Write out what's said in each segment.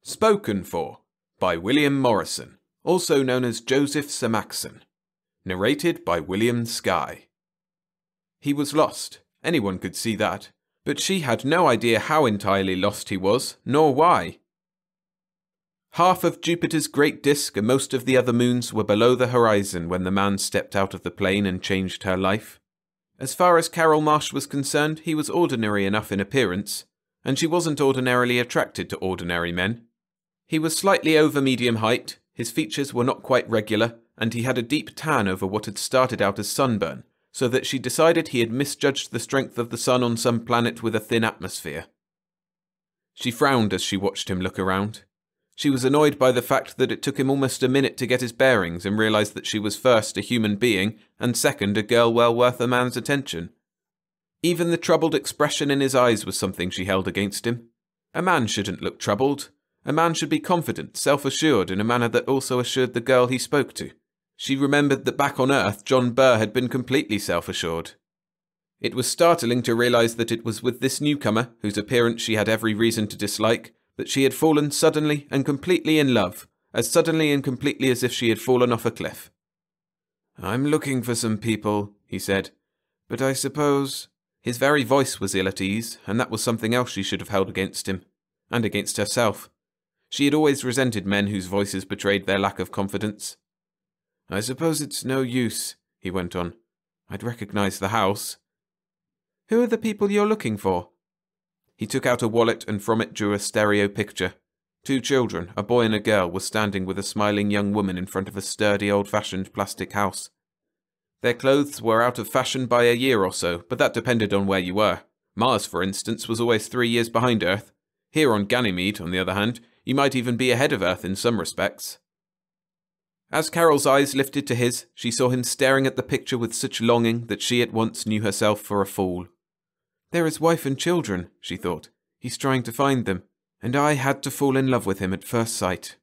Spoken For by William Morrison, also known as Joseph Samachson. Narrated by William Sky. He was lost, anyone could see that, but she had no idea how entirely lost he was, nor why. Half of Jupiter's great disk and most of the other moons were below the horizon when the man stepped out of the plane and changed her life. As far as Carol Marsh was concerned, he was ordinary enough in appearance, and she wasn't ordinarily attracted to ordinary men. He was slightly over medium height, his features were not quite regular, and he had a deep tan over what had started out as sunburn, so that she decided he had misjudged the strength of the sun on some planet with a thin atmosphere. She frowned as she watched him look around. She was annoyed by the fact that it took him almost a minute to get his bearings and realize that she was first a human being, and second a girl well worth a man's attention. Even the troubled expression in his eyes was something she held against him. A man shouldn't look troubled. A man should be confident, self-assured in a manner that also assured the girl he spoke to. She remembered that back on Earth, John Burr had been completely self-assured. It was startling to realize that it was with this newcomer, whose appearance she had every reason to dislike, that she had fallen suddenly and completely in love, as suddenly and completely as if she had fallen off a cliff. "I'm looking for some people," he said, "but I suppose—" His very voice was ill at ease, and that was something else she should have held against him, and against herself. She had always resented men whose voices betrayed their lack of confidence. "I suppose it's no use," he went on. "I'd recognize the house." "Who are the people you're looking for?" He took out a wallet and from it drew a stereo picture. 2 children, a boy and a girl, were standing with a smiling young woman in front of a sturdy old-fashioned plastic house. Their clothes were out of fashion by a year or so, but that depended on where you were. Mars, for instance, was always 3 years behind Earth. Here on Ganymede, on the other hand, you might even be ahead of Earth in some respects. As Carol's eyes lifted to his, she saw him staring at the picture with such longing that she at once knew herself for a fool. "They're his wife and children," she thought. "He's trying to find them, and I had to fall in love with him at first sight."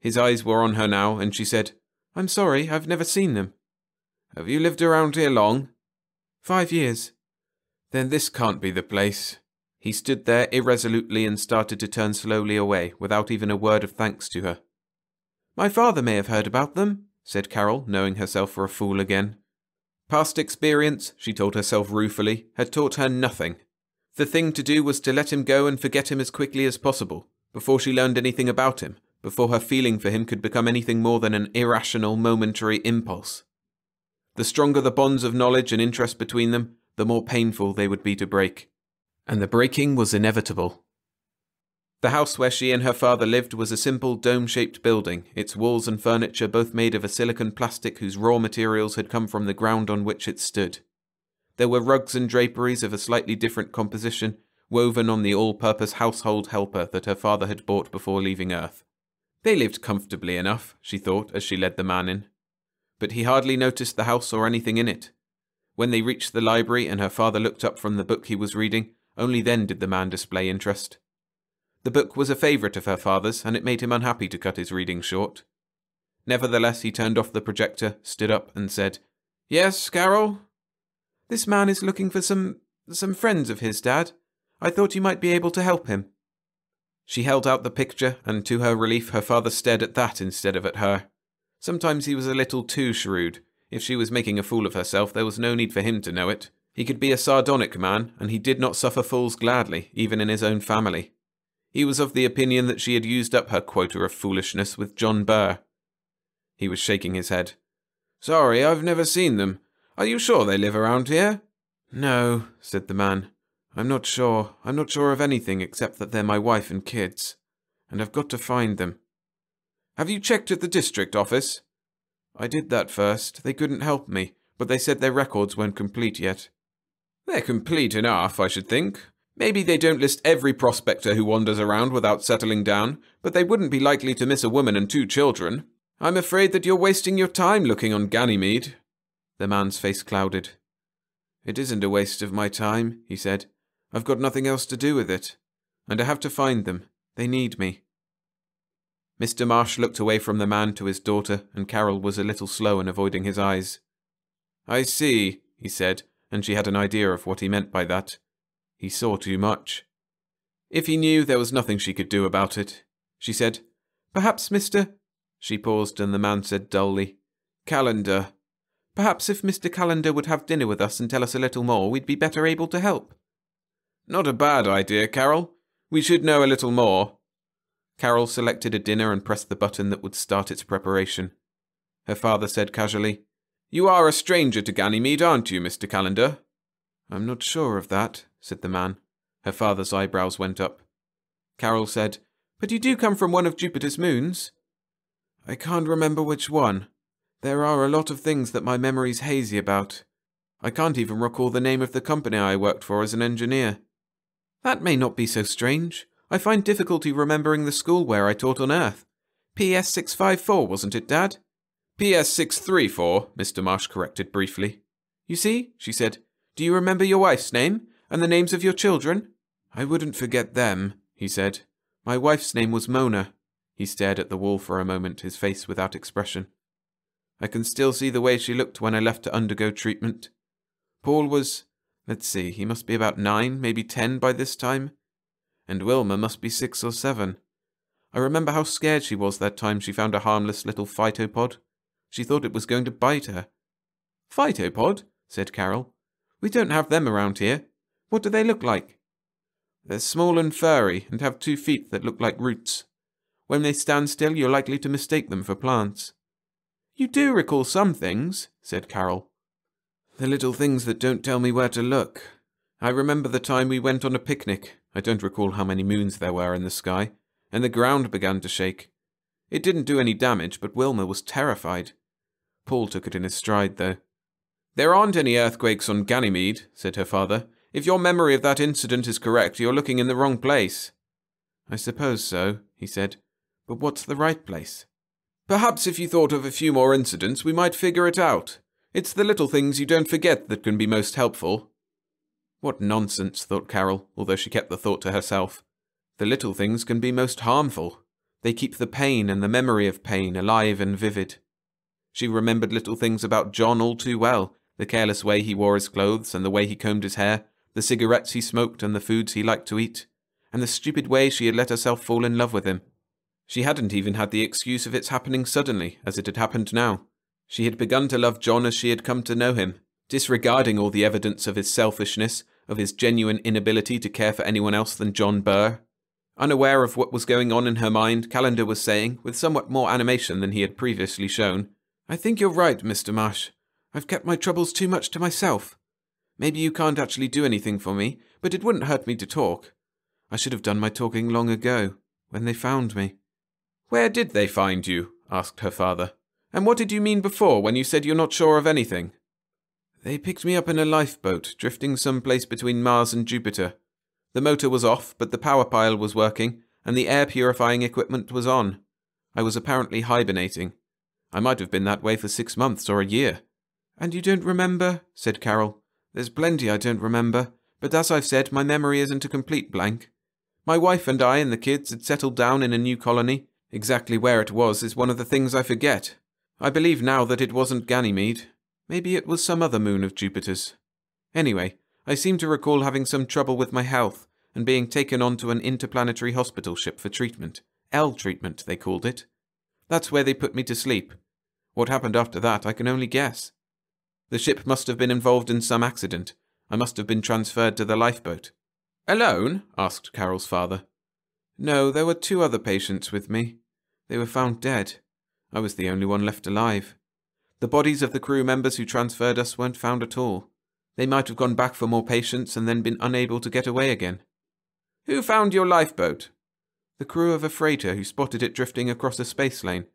His eyes were on her now, and she said, "I'm sorry, I've never seen them." "Have you lived around here long?" 5 years. "Then this can't be the place." He stood there irresolutely and started to turn slowly away, without even a word of thanks to her. "My father may have heard about them," said Carol, knowing herself for a fool again. Past experience, she told herself ruefully, had taught her nothing. The thing to do was to let him go and forget him as quickly as possible, before she learned anything about him, before her feeling for him could become anything more than an irrational, momentary impulse. The stronger the bonds of knowledge and interest between them, the more painful they would be to break. And the breaking was inevitable. The house where she and her father lived was a simple dome-shaped building, its walls and furniture both made of a silicon plastic whose raw materials had come from the ground on which it stood. There were rugs and draperies of a slightly different composition, woven on the all-purpose household helper that her father had bought before leaving Earth. They lived comfortably enough, she thought, as she led the man in. But he hardly noticed the house or anything in it. When they reached the library and her father looked up from the book he was reading, only then did the man display interest. The book was a favourite of her father's, and it made him unhappy to cut his reading short. Nevertheless, he turned off the projector, stood up, and said, "Yes, Carol?" "This man is looking for some friends of his, Dad. I thought you might be able to help him." She held out the picture, and to her relief, her father stared at that instead of at her. Sometimes he was a little too shrewd. If she was making a fool of herself, there was no need for him to know it. He could be a sardonic man, and he did not suffer fools gladly, even in his own family. He was of the opinion that she had used up her quota of foolishness with John Burr. He was shaking his head. "Sorry, I've never seen them. Are you sure they live around here?" "No," said the man. I'm not sure of anything except that they're my wife and kids. And I've got to find them." "Have you checked at the district office?" "I did that first. They couldn't help me, but they said their records weren't complete yet." "They're complete enough, I should think. Maybe they don't list every prospector who wanders around without settling down, but they wouldn't be likely to miss a woman and 2 children. I'm afraid that you're wasting your time looking on Ganymede." The man's face clouded. "It isn't a waste of my time," he said. "I've got nothing else to do with it. And I have to find them. They need me." Mr. Marsh looked away from the man to his daughter, and Carol was a little slow in avoiding his eyes. "I see," he said, and she had an idea of what he meant by that. He saw too much. If he knew, there was nothing she could do about it. She said, "Perhaps Mr. She paused, and the man said dully, "Calendar. Perhaps if Mr. Calendar would have dinner with us and tell us a little more, we'd be better able to help." "Not a bad idea, Carol. We should know a little more." Carol selected a dinner and pressed the button that would start its preparation. Her father said casually, "You are a stranger to Ganymede, aren't you, Mr. Calendar?" "I'm not sure of that," said the man. Her father's eyebrows went up. Carol said, "But you do come from one of Jupiter's moons?" "I can't remember which one. There are a lot of things that my memory's hazy about. I can't even recall the name of the company I worked for as an engineer." "That may not be so strange. I find difficulty remembering the school where I taught on Earth. PS 654, wasn't it, Dad?" "PS 634, Mr. Marsh corrected briefly. "You see," she said, "do you remember your wife's name, and the names of your children?" "I wouldn't forget them," he said. "My wife's name was Mona." He stared at the wall for a moment, his face without expression. "I can still see the way she looked when I left to undergo treatment. Paul was, let's see, he must be about 9, maybe 10 by this time. And Wilma must be 6 or 7. I remember how scared she was that time she found a harmless little phytopod. She thought it was going to bite her." "Phytopod?" said Carol. "We don't have them around here. What do they look like?" "They're small and furry, and have 2 feet that look like roots. When they stand still, you're likely to mistake them for plants." "You do recall some things," said Carol. "The little things that don't tell me where to look. I remember the time we went on a picnic. I don't recall how many moons there were in the sky, and the ground began to shake. It didn't do any damage, but Wilma was terrified. Paul took it in his stride, though." "There aren't any earthquakes on Ganymede," said her father. "If your memory of that incident is correct, you're looking in the wrong place." "I suppose so," he said. "But what's the right place?" "Perhaps if you thought of a few more incidents, we might figure it out. It's the little things you don't forget that can be most helpful." What nonsense, thought Carol, although she kept the thought to herself. The little things can be most harmful. They keep the pain and the memory of pain alive and vivid. She remembered little things about John all too well, the careless way he wore his clothes and the way he combed his hair, the cigarettes he smoked and the foods he liked to eat, and the stupid way she had let herself fall in love with him. She hadn't even had the excuse of its happening suddenly, as it had happened now. She had begun to love John as she had come to know him, disregarding all the evidence of his selfishness, of his genuine inability to care for anyone else than John Burr. Unaware of what was going on in her mind, Calendar was saying, with somewhat more animation than he had previously shown, "I think you're right, Mr. Marsh. I've kept my troubles too much to myself. Maybe you can't actually do anything for me, but it wouldn't hurt me to talk. I should have done my talking long ago, when they found me." "Where did they find you?" asked her father. "And what did you mean before when you said you're not sure of anything?" "They picked me up in a lifeboat, drifting someplace between Mars and Jupiter. The motor was off, but the power pile was working, and the air purifying equipment was on. I was apparently hibernating. I might have been that way for 6 months or a year." "And you don't remember?" said Carol. "There's plenty I don't remember, but as I've said, my memory isn't a complete blank. My wife and I and the kids had settled down in a new colony. Exactly where it was is one of the things I forget. I believe now that it wasn't Ganymede. Maybe it was some other moon of Jupiter's. Anyway, I seem to recall having some trouble with my health and being taken onto an interplanetary hospital ship for treatment. L treatment, they called it. That's where they put me to sleep. What happened after that, I can only guess. The ship must have been involved in some accident. I must have been transferred to the lifeboat." "Alone?" asked Carol's father. "No, there were 2 other patients with me. They were found dead. I was the only one left alive. The bodies of the crew members who transferred us weren't found at all. They might have gone back for more patients and then been unable to get away again." "Who found your lifeboat?" "The crew of a freighter who spotted it drifting across a space lane.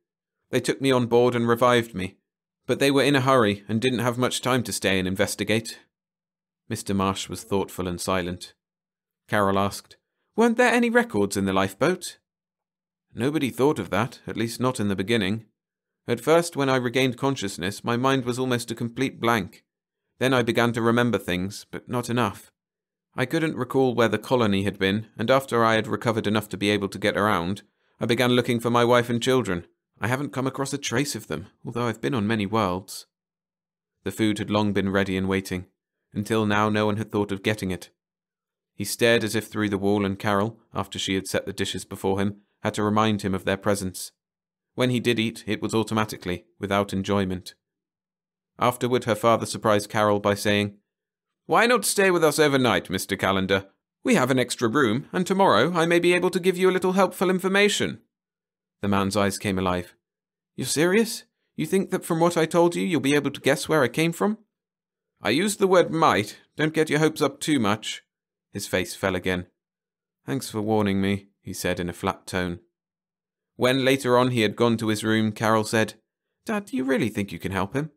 They took me on board and revived me. But they were in a hurry and didn't have much time to stay and investigate." Mr. Marsh was thoughtful and silent. Carol asked, "Weren't there any records in the lifeboat?" "Nobody thought of that, at least not in the beginning. At first, when I regained consciousness, my mind was almost a complete blank. Then I began to remember things, but not enough. I couldn't recall where the colony had been, and after I had recovered enough to be able to get around, I began looking for my wife and children. I haven't come across a trace of them, although I've been on many worlds." The food had long been ready and waiting. Until now, no one had thought of getting it. He stared as if through the wall, and Carol, after she had set the dishes before him, had to remind him of their presence. When he did eat, it was automatically, without enjoyment. Afterward, her father surprised Carol by saying, "Why not stay with us overnight, Mr. Calendar? We have an extra room, and tomorrow I may be able to give you a little helpful information." The man's eyes came alive. "You're serious? You think that from what I told you, you'll be able to guess where I came from?" "I used the word might. Don't get your hopes up too much." His face fell again. "Thanks for warning me," he said in a flat tone. When later on he had gone to his room, Carol said, "Dad, do you really think you can help him?"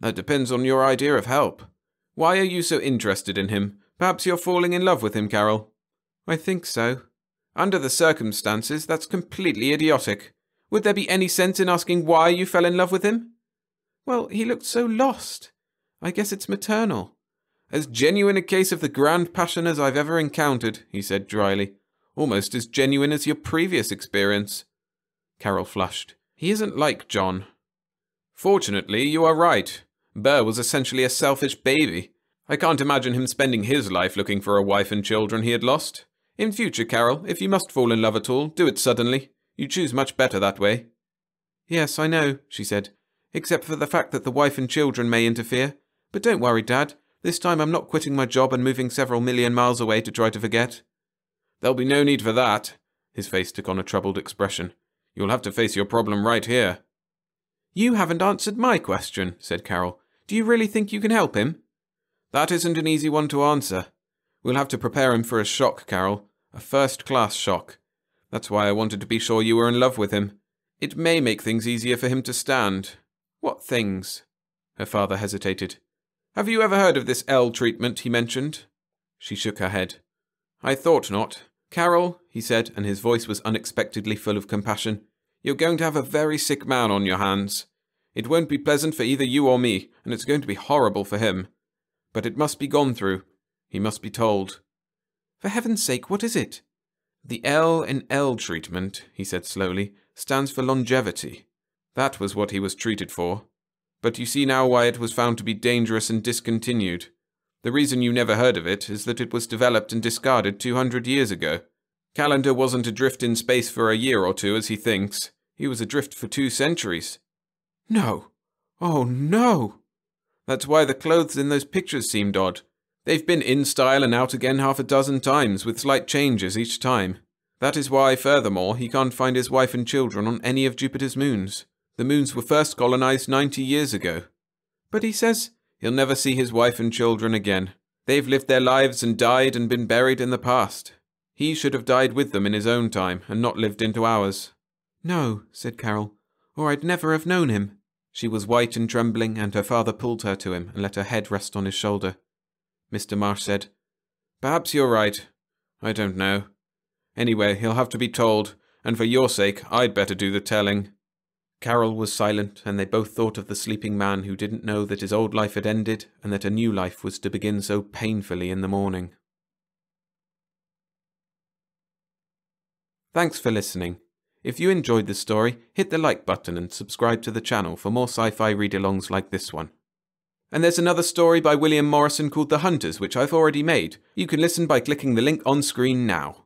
"That depends on your idea of help. Why are you so interested in him? Perhaps you're falling in love with him, Carol." "I think so." "Under the circumstances, that's completely idiotic. Would there be any sense in asking why you fell in love with him?" "Well, he looked so lost. I guess it's maternal." "As genuine a case of the grand passion as I've ever encountered," he said dryly. "Almost as genuine as your previous experience." Carol flushed. "He isn't like John." "Fortunately, you are right. Burr was essentially a selfish baby. I can't imagine him spending his life looking for a wife and children he had lost. In future, Carol, if you must fall in love at all, do it suddenly. You choose much better that way." "Yes, I know," she said, "except for the fact that the wife and children may interfere. But don't worry, Dad. This time I'm not quitting my job and moving several million miles away to try to forget." "There'll be no need for that." His face took on a troubled expression. "You'll have to face your problem right here." "You haven't answered my question," said Carol. "Do you really think you can help him?" "That isn't an easy one to answer. We'll have to prepare him for a shock, Carol. A first-class shock. That's why I wanted to be sure you were in love with him. It may make things easier for him to stand." "What things?" Her father hesitated. "Have you ever heard of this L treatment he mentioned?" She shook her head. "I thought not. Carol," he said, and his voice was unexpectedly full of compassion, "you're going to have a very sick man on your hands. It won't be pleasant for either you or me, and it's going to be horrible for him. But it must be gone through. He must be told." "For heaven's sake, what is it?" "The L in L treatment," he said slowly, "stands for longevity. That was what he was treated for. But you see now why it was found to be dangerous and discontinued. The reason you never heard of it is that it was developed and discarded 200 years ago. Calendar wasn't adrift in space for a year or two, as he thinks. He was adrift for 2 centuries. "No. Oh, no." "That's why the clothes in those pictures seemed odd. They've been in style and out again half a dozen times, with slight changes each time. That is why, furthermore, he can't find his wife and children on any of Jupiter's moons. The moons were first colonized 90 years ago. But he says he'll never see his wife and children again. They've lived their lives and died and been buried in the past. He should have died with them in his own time and not lived into ours." "No," said Carol, "or I'd never have known him." She was white and trembling, and her father pulled her to him and let her head rest on his shoulder. Mr. Marsh said, "Perhaps you're right. I don't know. Anyway, he'll have to be told, and for your sake, I'd better do the telling." Carol was silent, and they both thought of the sleeping man who didn't know that his old life had ended and that a new life was to begin so painfully in the morning. Thanks for listening. If you enjoyed the story, hit the like button and subscribe to the channel for more sci-fi read-alongs like this one. And there's another story by William Morrison called The Hunters, which I've already made. You can listen by clicking the link on screen now.